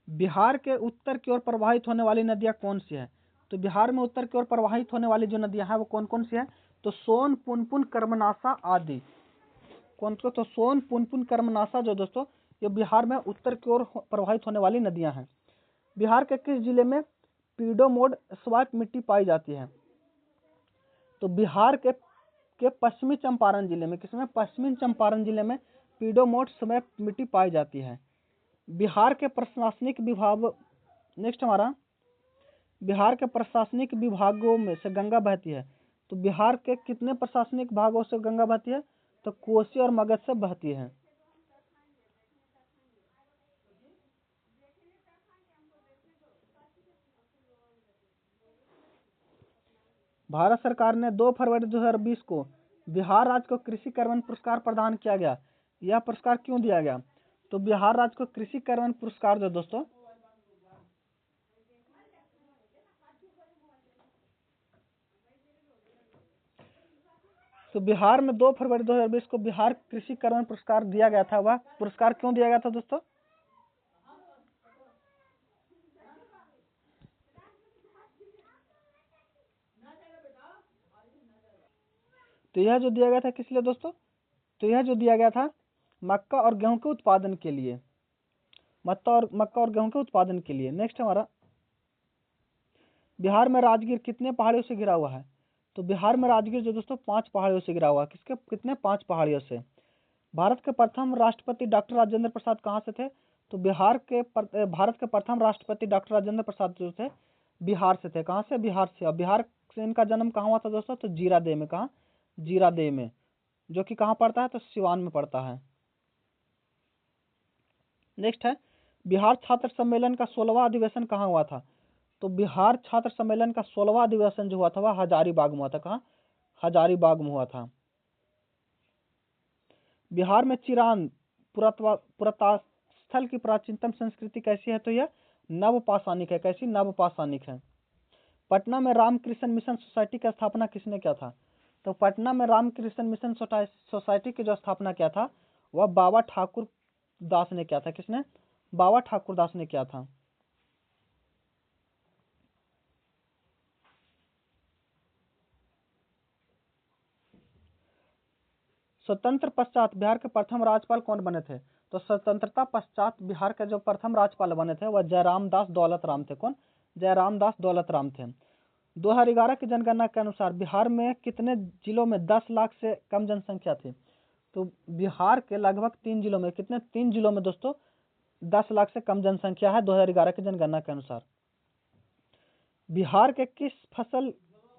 बिहार के उत्तर की ओर प्रवाहित होने वाली नदियां कौन सी है? तो बिहार में उत्तर की ओर प्रवाहित होने वाली जो नदियां हैं वो कौन कौन सी है? तो सोन, पुनपुन, कर्मनाशा आदि। कौन सा? तो सोन, पुनपुन, कर्मनाशा जो दोस्तों ये बिहार में उत्तर की ओर प्रवाहित होने वाली नदियां हैं। बिहार के किस जिले में पीडोमोड स्वाइप मिट्टी पाई जाती है? तो बिहार के पश्चिमी चंपारण जिले में। किसमें? पश्चिमी चंपारण जिले में पीडोमोड स्वाइप मिट्टी पाई जाती है। बिहार के प्रशासनिक विभाग नेक्स्ट हमारा, बिहार के प्रशासनिक विभागों में से गंगा बहती है। तो बिहार के कितने प्रशासनिक भागों से गंगा बहती है? तो कोसी और मगध से बहती है। भारत सरकार ने 2 फरवरी 2020 को बिहार राज्य को कृषि कर्मण पुरस्कार प्रदान किया गया। यह पुरस्कार क्यों दिया गया? तो बिहार राज्य को कृषि कर्मण पुरस्कार जो दोस्तों तो बिहार में 2 फरवरी 2020 को बिहार कृषि कर्मण पुरस्कार दिया गया था। वह पुरस्कार क्यों दिया गया था दोस्तों? तो यह जो दिया गया था किस लिए दोस्तों? तो यह जो दिया गया था मक्का और गेहूं के उत्पादन के लिए। मक्का और गेहूं के उत्पादन के लिए। नेक्स्ट हमारा, बिहार में राजगीर कितने पहाड़ियों से घिरा हुआ है? तो बिहार में राजगीर जो दोस्तों 5 पहाड़ियों से घिरा हुआ है। किसके? कितने? 5 पहाड़ियों से। भारत के प्रथम राष्ट्रपति डॉक्टर राजेंद्र प्रसाद कहाँ से थे? तो भारत के प्रथम राष्ट्रपति डॉक्टर राजेंद्र प्रसाद जो थे बिहार से थे। कहाँ से? बिहार से। और बिहार से इनका जन्म कहाँ हुआ था दोस्तों? तो जीरादेव में। कहाँ? जीरादेव में, जो कि कहाँ पड़ता है? तो सिवान में पड़ता है। नेक्स्ट है, बिहार छात्र सम्मेलन का 16वां अधिवेशन कहाँ हुआ था? तो बिहार छात्र सम्मेलन का 16वां अधिवेशन जो हुआ था वह हजारीबाग में हुआ था। कहाँ? हजारीबाग में हुआ था। बिहार में चिरान पुरातास्थल की प्राचीनतम संस्कृति कैसी है? तो यह नवपाषाणिक है। कैसी? नवपाषाणिक है। पटना में रामकृष्ण मिशन सोसाइटी की स्थापना किसने किया था? तो पटना में रामकृष्ण मिशन सोसाइटी की जो स्थापना किया था वह बाबा ठाकुर दास ने किया था। किसने? बाबा ठाकुर दास ने किया था। स्वतंत्र पश्चात बिहार के प्रथम राज्यपाल कौन बने थे? तो स्वतंत्रता पश्चात बिहार के जो प्रथम राज्यपाल बने थे वह जयराम दास दौलत राम थे। कौन? जयराम दास दौलत राम थे। 2011 की जनगणना के अनुसार बिहार में कितने जिलों में 10 लाख से कम जनसंख्या थी? तो बिहार के लगभग 3 जिलों में, कितने 3 जिलों में दोस्तों 10 लाख से कम जनसंख्या है 2011 की जनगणना के अनुसार। बिहार के किस फसल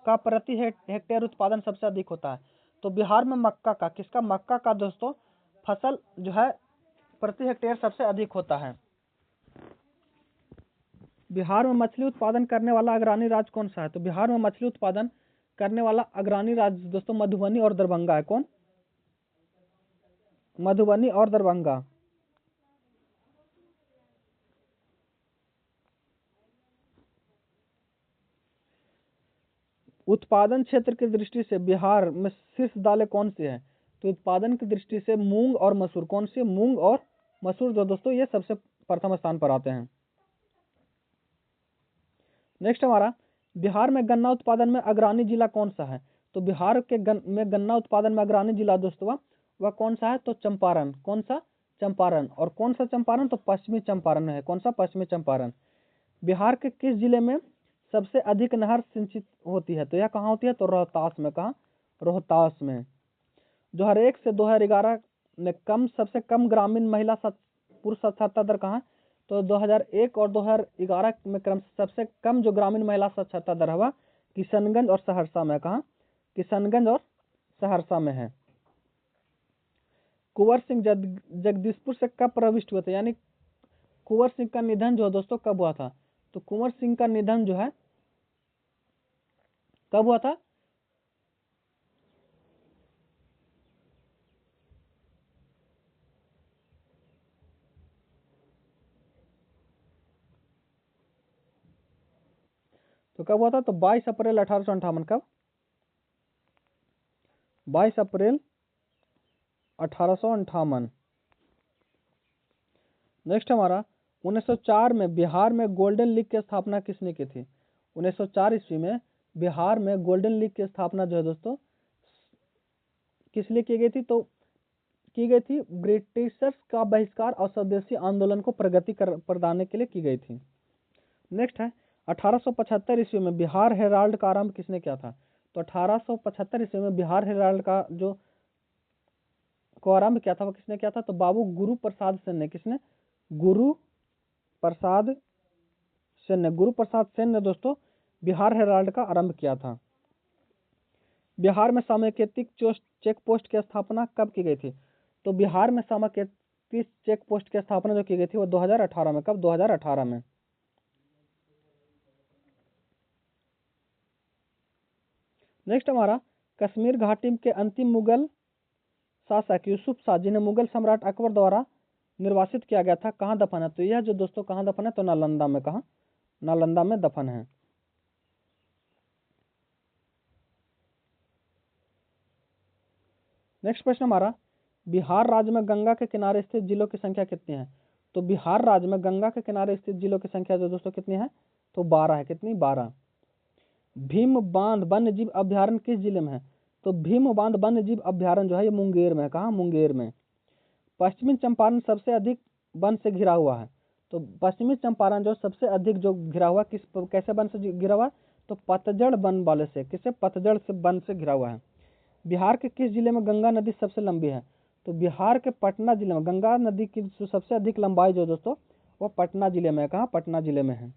का प्रति हेक्टेयर उत्पादन सबसे अधिक होता है? तो बिहार में मक्का का, किसका, मक्का का दोस्तों फसल जो है प्रति हेक्टेयर सबसे अधिक होता है। बिहार में मछली उत्पादन करने वाला अग्रणी राज्य कौन सा है? तो बिहार में मछली उत्पादन करने वाला अग्रणी राज्य दोस्तों मधुबनी और दरभंगा है। कौन? मधुबनी और दरभंगा। उत्पादन क्षेत्र की दृष्टि से बिहार में शीर्ष दालें कौन सी है? तो उत्पादन की दृष्टि से मूंग और मसूर, कौन सी? मूंग और मसूर जो दोस्तों ये सबसे प्रथम स्थान पर आते हैं। नेक्स्ट हमारा, बिहार में गन्ना उत्पादन में अग्रणी जिला कौन सा है? तो बिहार के में गन्ना उत्पादन में अग्रणी जिला दोस्तों वह कौन सा है? तो चंपारण। कौन सा? चंपारण। और कौन सा चंपारण? तो पश्चिमी चंपारण है। कौन सा? पश्चिमी चंपारण। बिहार के किस जिले में सबसे अधिक नहर सिंचित होती है? तो यह कहाँ होती है? तो रोहतास में। कहाँ? रोहतास में। 2001 से 2011 में सबसे कम ग्रामीण महिला पुरुष साक्षरता दर कहाँ? तो 2001 और 2011 में सबसे कम जो ग्रामीण महिला साक्षरता दर हुआ किशनगंज और सहरसा में। कहाँ? किशनगंज और सहरसा में है। कुंवर सिंह जगदीशपुर से कब प्रविष्ट हुए थे? यानी कुंवर सिंह का निधन जो है दोस्तों कब हुआ था? तो कुंवर सिंह का निधन जो है कब हुआ था? तो कब हुआ था? तो 22 अप्रैल 1858। कब? 22 अप्रैल 1858। नेक्स्ट हमारा, 1904 में बिहार में गोल्डन लीग की स्थापना किसने की थी? 1904 ईस्वी में बिहार में गोल्डन लीग की स्थापना जो है दोस्तों किस लिए की गई थी? तो की गई थी ब्रिटिशर्स का बहिष्कार और स्वदेशी आंदोलन को प्रगति प्रदान के लिए की गई थी। नेक्स्ट है, 1875 ईस्वी में बिहार हेराल्ड का आरंभ किसने किया था? तो 1875 ईस्वी में बिहार हेराल्ड का जो को आरंभ किया था वो किसने किया था? तो बाबू गुरु प्रसाद सेन ने। किसने? गुरु प्रसाद सेन ने। गुरु प्रसाद सेन ने दोस्तों बिहार हेराल्ड का आरंभ किया था। बिहार में सामाकेतिक चेक पोस्ट की स्थापना कब की गई थी? तो बिहार में सामाकेतिक चेक पोस्ट की स्थापना जो की गई थी वो 2018 में। कब? 2018 में। नेक्स्ट हमारा, कश्मीर घाटी के अंतिम मुगल शासक यूसुफ शाह जिन्हें मुगल सम्राट अकबर द्वारा निर्वासित किया गया था कहाँ दफन है? तो यह जो दोस्तों कहाँ दफन है? तो नालंदा में। कहाँ? नालंदा में दफन है। नेक्स्ट प्रश्न हमारा, बिहार राज्य में गंगा के किनारे स्थित जिलों की संख्या कितनी है? तो बिहार राज्य में गंगा के किनारे स्थित जिलों की संख्या जो दोस्तों कितनी है? तो 12 है। कितनी? 12। भीम बांध वन्य जीव अभ्यारण्य किस जिले में है? तो भीम बांध वन्य जीव अभ्यारण्य जो है ये मुंगेर में है। कहाँ? मुंगेर में। पश्चिमी चंपारण सबसे अधिक वन से घिरा हुआ है। तो पश्चिमी चंपारण जो सबसे अधिक जो घिरा हुआ कैसे वन से घिरा हुआ? तो पतझड़ वन वाले से। किससे? पतझड़ से वन से घिरा हुआ है। बिहार के किस जिले में गंगा नदी सबसे लंबी है? तो बिहार के पटना जिले में गंगा नदी की सबसे अधिक लंबाई जो दोस्तों वो पटना जिले में है। कहाँ? पटना जिले में है।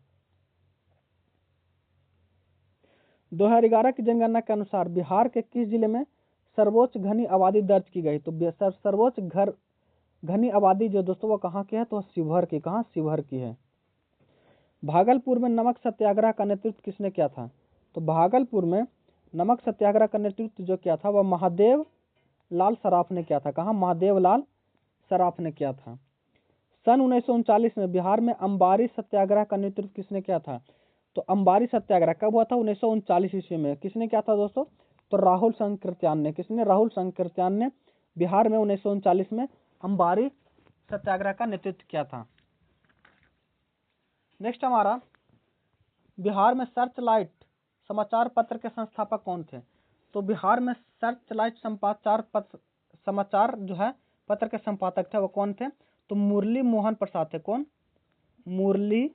2011 की जनगणना के अनुसार बिहार के किस जिले में सर्वोच्च घनी आबादी दर्ज की गई? तो सर्वोच्च घनी आबादी जो दोस्तों वो कहाँ की है? तो शिवहर की। कहाँ? शिवहर की है। भागलपुर में नमक सत्याग्रह का नेतृत्व किसने किया था? तो भागलपुर में नमक सत्याग्रह का नेतृत्व जो किया था वह महादेव लाल सराफ ने किया था। कहाँ? महादेव लाल सराफ ने किया था। सन 1939 में बिहार में अंबारी सत्याग्रह का नेतृत्व किसने किया था? तो अंबारी सत्याग्रह कब हुआ था? 1939 ईस्वी में। किसने किया था दोस्तों? तो राहुल संकृत्यान ने। किसने? राहुल संकृत्यान ने बिहार में 1939 में अंबारी सत्याग्रह का नेतृत्व किया था। नेक्स्ट हमारा, बिहार में सर्च लाइट समाचार पत्र के संस्थापक कौन थे? तो बिहार में सर्च लाइट समाचार जो है पत्र के संपादक थे वो कौन थे? तो मुरली मोहन प्रसाद थे। कौन? मुरली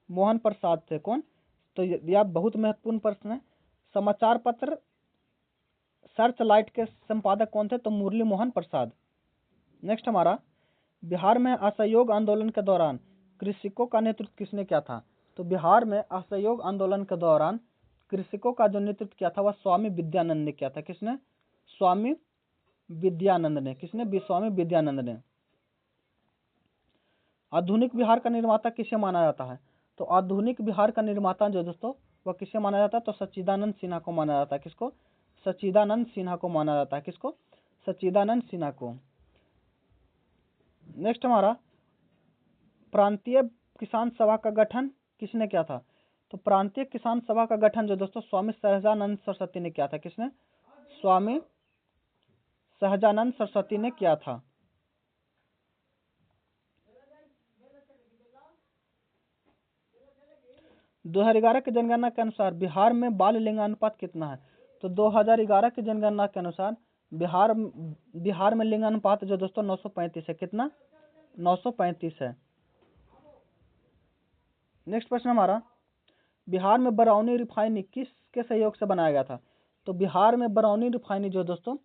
मोहन प्रसाद थे। कौन? तो यह बहुत महत्वपूर्ण प्रश्न है। समाचार पत्र सर्च लाइट के संपादक कौन थे? तो मुरली मोहन प्रसाद। नेक्स्ट हमारा, बिहार में असहयोग आंदोलन के दौरान कृषकों का नेतृत्व किसने किया था? तो बिहार में असहयोग आंदोलन के दौरान कृषकों का जो नेतृत्व किया था वह स्वामी विद्यानंद ने किया था। किसने? स्वामी विद्यानंद ने। किसने? स्वामी विद्यानंद ने। आधुनिक बिहार का निर्माता किसे माना जाता है? तो आधुनिक बिहार का निर्माता जो दोस्तों वह किसे माना जाता है? तो सच्चिदानंद सिन्हा को माना जाता है। किसको? सच्चिदानंद सिन्हा को माना जाता है। किसको? सच्चिदानंद सिन्हा को। नेक्स्ट हमारा, प्रांतीय किसान सभा का गठन किसने किया था? तो प्रांतीय किसान सभा का गठन जो दोस्तों स्वामी सहजानंद सरस्वती ने किया था। किसने? स्वामी सहजानंद सरस्वती ने किया था। दो 2011 की जनगणना के अनुसार बिहार में बाल लिंगानुपात कितना है? तो 2011 की जनगणना के अनुसार बिहार में लिंगानुपात जो दोस्तों 935 है। कितना? 935 है। नेक्स्ट प्रश्न हमारा, बिहार में बरौनी रिफाइनरी किसके सहयोग से बनाया गया था? तो बिहार में बरौनी रिफाइनरी जो दोस्तों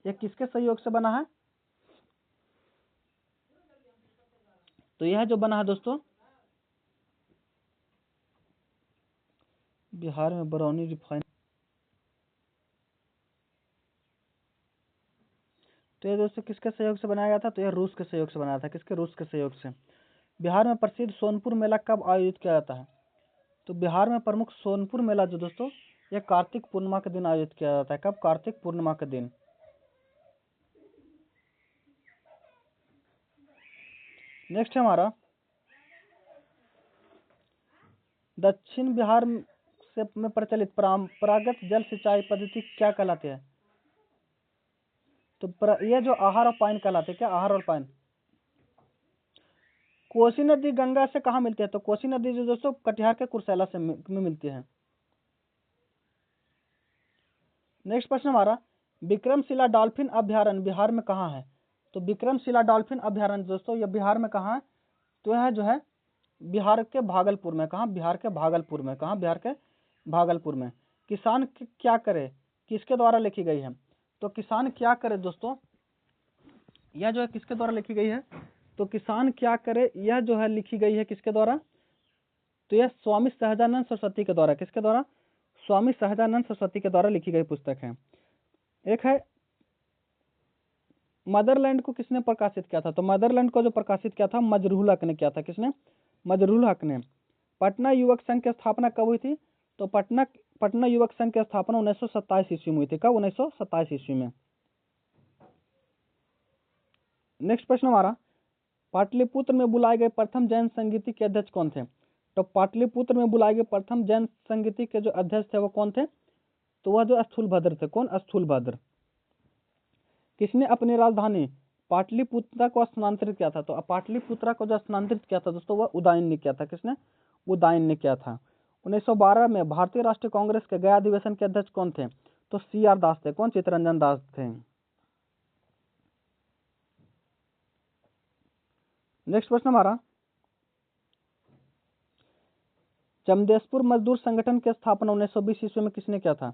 ये किसके सहयोग से बना है? तो यह जो बना है दोस्तों बिहार में बरौनी रिफाइनरी, तो यह दोस्तों किसके सहयोग से बनाया गया था? तो यह रूस के सहयोग से बनाया था। किसके? रूस के सहयोग से। बिहार में प्रसिद्ध सोनपुर मेला कब आयोजित किया जाता है? तो बिहार में प्रमुख सोनपुर मेला जो दोस्तों यह कार्तिक पूर्णिमा के दिन आयोजित किया जाता है। कब? कार्तिक पूर्णिमा के दिन। नेक्स्ट है हमारा, दक्षिण बिहार से में प्रचलित परंपरागत जल सिंचाई पद्धति क्या कहलाती है? तो यह जो आहार और पाइन कहलाते हैं। क्या? आहार और पाइन। कोसी नदी गंगा से कहाँ मिलती है? तो कोसी नदी जो दोस्तों कटिहार के कुर्सेला से में मिलती है। नेक्स्ट प्रश्न हमारा, विक्रमशिला डॉल्फिन अभ्यारण्य बिहार में कहाँ है? तो विक्रमशिला डॉल्फिन अभ्यारण्य दोस्तों यह बिहार में कहाँ है? तो यह जो है बिहार के भागलपुर में। कहाँ? बिहार के भागलपुर में। कहाँ? बिहार के भागलपुर में। किसान क्या करे किसके द्वारा लिखी गई है? तो किसान क्या करे दोस्तों यह जो है किसके द्वारा लिखी गई है? तो किसान क्या करे यह जो है लिखी गई है किसके द्वारा? तो यह स्वामी सहजानंद सरस्वती के द्वारा। किसके द्वारा? स्वामी सहजानंद सरस्वती के द्वारा लिखी गई पुस्तक है। एक है मदरलैंड को किसने प्रकाशित किया था? तो मदरलैंड को जो प्रकाशित किया था मजरूल हक ने किया था। किसने? मजरूल हक ने। पटना युवक संघ की स्थापना कब हुई थी? तो पटना युवक संघ की स्थापना 1927 ईस्वी में हुई थी। कब? 1927 ईस्वी में। नेक्स्ट प्रश्न हमारा, पाटलिपुत्र में बुलाए गए प्रथम जैन संगीति के अध्यक्ष कौन थे? तो पाटलिपुत्र में बुलाए गए प्रथम जैन संगीति के जो अध्यक्ष थे वो कौन थे? तो वह जो स्थूलभद्र थे। कौन? स्थूलभद्र। किसने अपनी राजधानी पाटलिपुत्र को स्थानांतरित किया था? तो पाटलिपुत्र को जो स्थानांतरित किया था दोस्तों वह उदयन ने किया था। किसने? उदयन ने किया था। 1912 में भारतीय राष्ट्रीय कांग्रेस के गया अधिवेशन के अध्यक्ष कौन थे? तो CR दास थे। कौन? चित्तरंजन दास थे। नेक्स्ट प्रश्न हमारा, जमदेशपुर मजदूर संगठन की स्थापना 1920 ईस्वी में किसने किया था?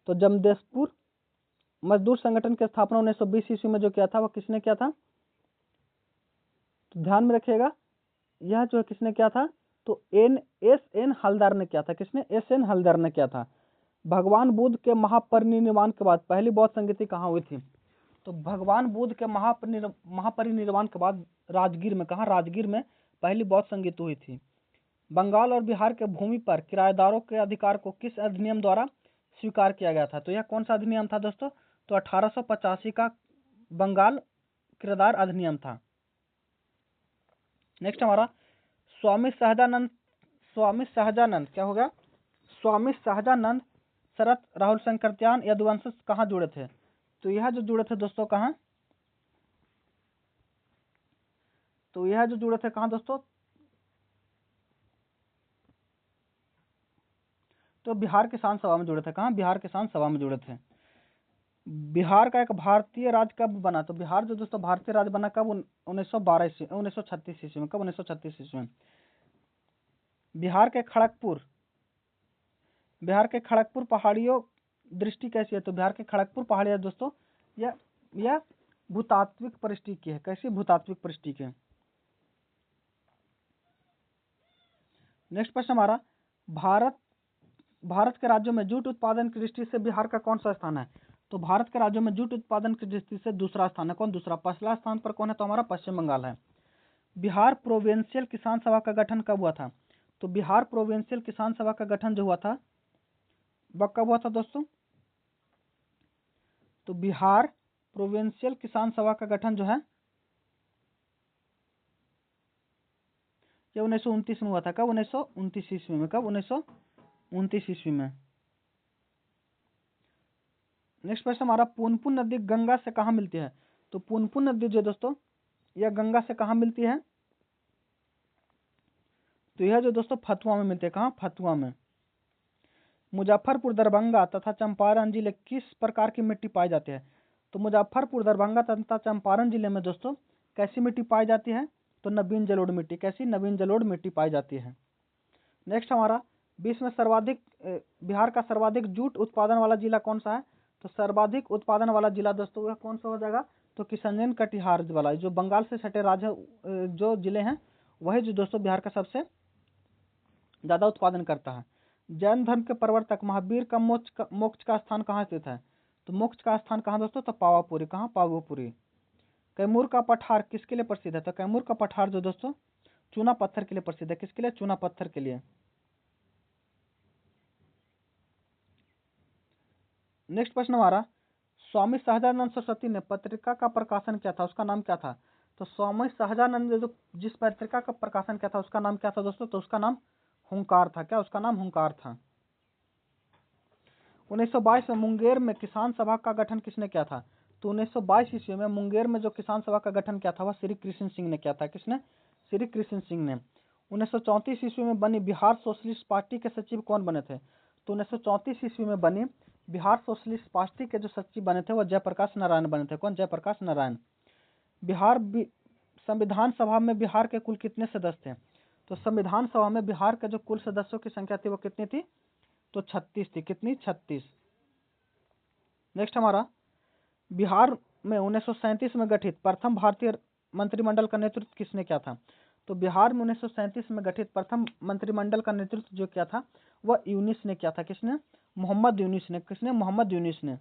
तो जमदेशपुर मजदूर संगठन की स्थापना 1920 ईस्वी में जो किया था वह किसने किया था? तो ध्यान में रखिएगा यह जो है किसने किया था? तो SN हलदर ने किया था। किसने? SN हलदर ने किया था। भगवान बुद्ध के महापरिनिर्वाण के बाद पहली बौद्ध संगीति कहाँ हुई थी? तो भगवान बुद्ध के महापरिनिर्वाण के बाद राजगीर में। कहाँ? राजगीर में पहली बौद्ध संगीति हुई थी। बंगाल और बिहार के भूमि पर किराएदारों के अधिकार को किस अधिनियम द्वारा स्वीकार किया गया था? तो यह कौन सा अधिनियम था दोस्तों? तो 1885 का बंगाल किराएदार अधिनियम था। नेक्स्ट हमारा, स्वामी सहजानंद क्या होगा? स्वामी सहजानंद शरत राहुल शंकरत्यान यदुवंश कहाँ जुड़े थे? तो यह जो जुड़े थे दोस्तों कहाँ? तो यह जो जुड़े थे कहाँ दोस्तों? तो बिहार किसान सभा में जुड़े थे। कहाँ? बिहार किसान सभा में जुड़े थे। बिहार का एक भारतीय राज्य कब बना? तो बिहार जो दोस्तों भारतीय राज्य बना कब? 1936 ईस्वी में। कब? 1936 ईस्वी में। बिहार के खड़गपुर पहाड़ियों दृष्टि कैसी है, तो बिहार के खड़गपुर पहाड़ियाँ दोस्तों यह भूतात्विक परिस्थिति है। कैसी भूतात्विक परिस्थिति है। नेक्स्ट प्रश्न हमारा, भारत के राज्यों में जूट उत्पादन की दृष्टि से बिहार का कौन सा स्थान है, तो भारत के राज्यों में जूट उत्पादन की दृष्टि से दूसरा स्थान है। कौन दूसरा, पहला स्थान पर कौन है, तो हमारा पश्चिम बंगाल है। बिहार प्रोविंशियल किसान सभा का गठन कब हुआ था, तो बिहार प्रोविंशियल किसान सभा का गठन जो हुआ था वह कब हुआ था दोस्तों, तो बिहार प्रोविंशियल किसान सभा का गठन जो है ये 1929 में हुआ था। कब, 1929 ईस्वी में। कब, 1929 ईस्वी में। नेक्स्ट प्रश्न हमारा, पुनपुन नदी गंगा से कहाँ मिलती है, तो पुनपुन नदी जो दोस्तों यह गंगा से कहाँ मिलती है, तो यह जो दोस्तों फतुआ में मिलती है। कहाँ, फतुआ में। मुजफ्फरपुर, दरभंगा तथा चंपारण जिले किस प्रकार की मिट्टी पाई जाती है, तो मुजफ्फरपुर, दरभंगा तथा चंपारण जिले में दोस्तों कैसी मिट्टी पाई जाती है, तो नवीन जलोढ़ मिट्टी। कैसी, नवीन जलोढ़ मिट्टी पाई जाती है। नेक्स्ट हमारा, विश्व में बिहार का सर्वाधिक जूट उत्पादन वाला जिला कौन सा है, तो सर्वाधिक उत्पादन वाला जिला दोस्तों वह कौन सा हो जाएगा, तो किशनगंज कटिहार वाला, जो बंगाल से सटे राज्य जो जिले हैं वही जो दोस्तों बिहार का सबसे ज्यादा उत्पादन करता है। जैन धर्म के प्रवर्तक महावीर का मोक्ष का स्थान कहाँ स्थित है, तो मोक्ष का स्थान कहाँ दोस्तों, तो पावापुरी। कहाँ, पावापुरी। कैमूर का पठार किसके लिए प्रसिद्ध है, तो कैमूर का पठार जो दोस्तों चूना पत्थर के लिए प्रसिद्ध है। किसके लिए, चूना पत्थर के लिए। नेक्स्ट प्रश्न हमारा, स्वामी सहजानंद सरस्वती ने पत्रिका का प्रकाशन किया था, उसका नाम क्या था, तो स्वामी सहजानंद जो जिस पत्रिका का प्रकाशन किया था उसका नाम क्या था दोस्तों, तो उसका नाम हुंकार था। क्या, उसका नाम हुंकार था। 1922 में मुंगेर में किसान सभा का गठन किसने किया था, तो 1922 ईस्वी में मुंगेर में जो किसान सभा का गठन किया था वह श्री कृष्ण सिंह ने किया था। किसने, श्री कृष्ण सिंह ने। 1934 ईस्वी में बनी बिहार सोशलिस्ट पार्टी के सचिव कौन बने थे, तो 1934 ईस्वी में बनी बिहार सोशलिस्ट पार्टी के जो सचिव बने थे वह जयप्रकाश नारायण बने थे। कौन, जयप्रकाश नारायण। संविधान सभा में बिहार के कुल कितने सदस्य थे, तो संविधान सभा में बिहार के जो कुल सदस्यों की संख्या थी वो कितनी थी, तो 36 थी। कितनी, 36। नेक्स्ट हमारा, बिहार में 1937 में गठित प्रथम भारतीय मंत्रिमंडल का नेतृत्व किसने किया था, तो बिहार में 1937 में गठित प्रथम मंत्रिमंडल का नेतृत्व जो किया था वह यूनिस ने किया था। किसने, मोहम्मद यूनिस ने। किसने, मोहम्मद यूनिस ने।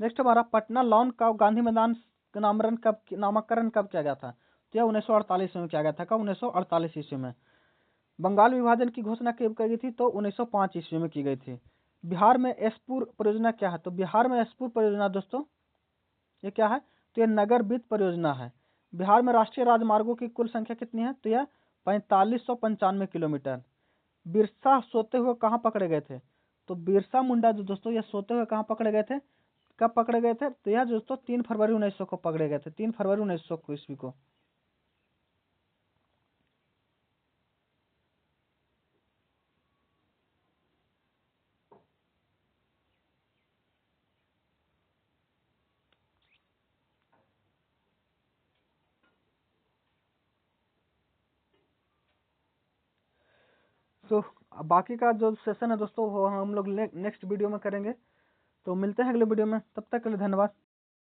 नेक्स्ट हमारा, पटना लॉन का गांधी मैदान का नामकरण कब किया गया था, तो यह 1948 में किया गया था। कब, 1948 ईस्वी में। बंगाल विभाजन की घोषणा कब की गई थी, तो 1905 ईस्वी में की गई थी। बिहार में एसपुर परियोजना क्या है, तो बिहार में एसपुर परियोजना दोस्तों ये क्या है, तो यह नगर वित्त परियोजना है। बिहार में राष्ट्रीय राजमार्गों की कुल संख्या कितनी है, तो यह 4595 किलोमीटर। बिरसा सोते हुए कहाँ पकड़े गए थे, तो बिरसा मुंडा जो दोस्तों यह सोते हुए कहाँ पकड़े गए थे, कब पकड़े गए थे, तो यह दोस्तों 3 फरवरी 1900 को पकड़े गए थे। 3 फरवरी 1900 को ईस्वी को। तो बाकी का जो सेशन है दोस्तों वो हम लोग नेक्स्ट वीडियो में करेंगे। तो मिलते हैं अगले वीडियो में, तब तक के लिए धन्यवाद।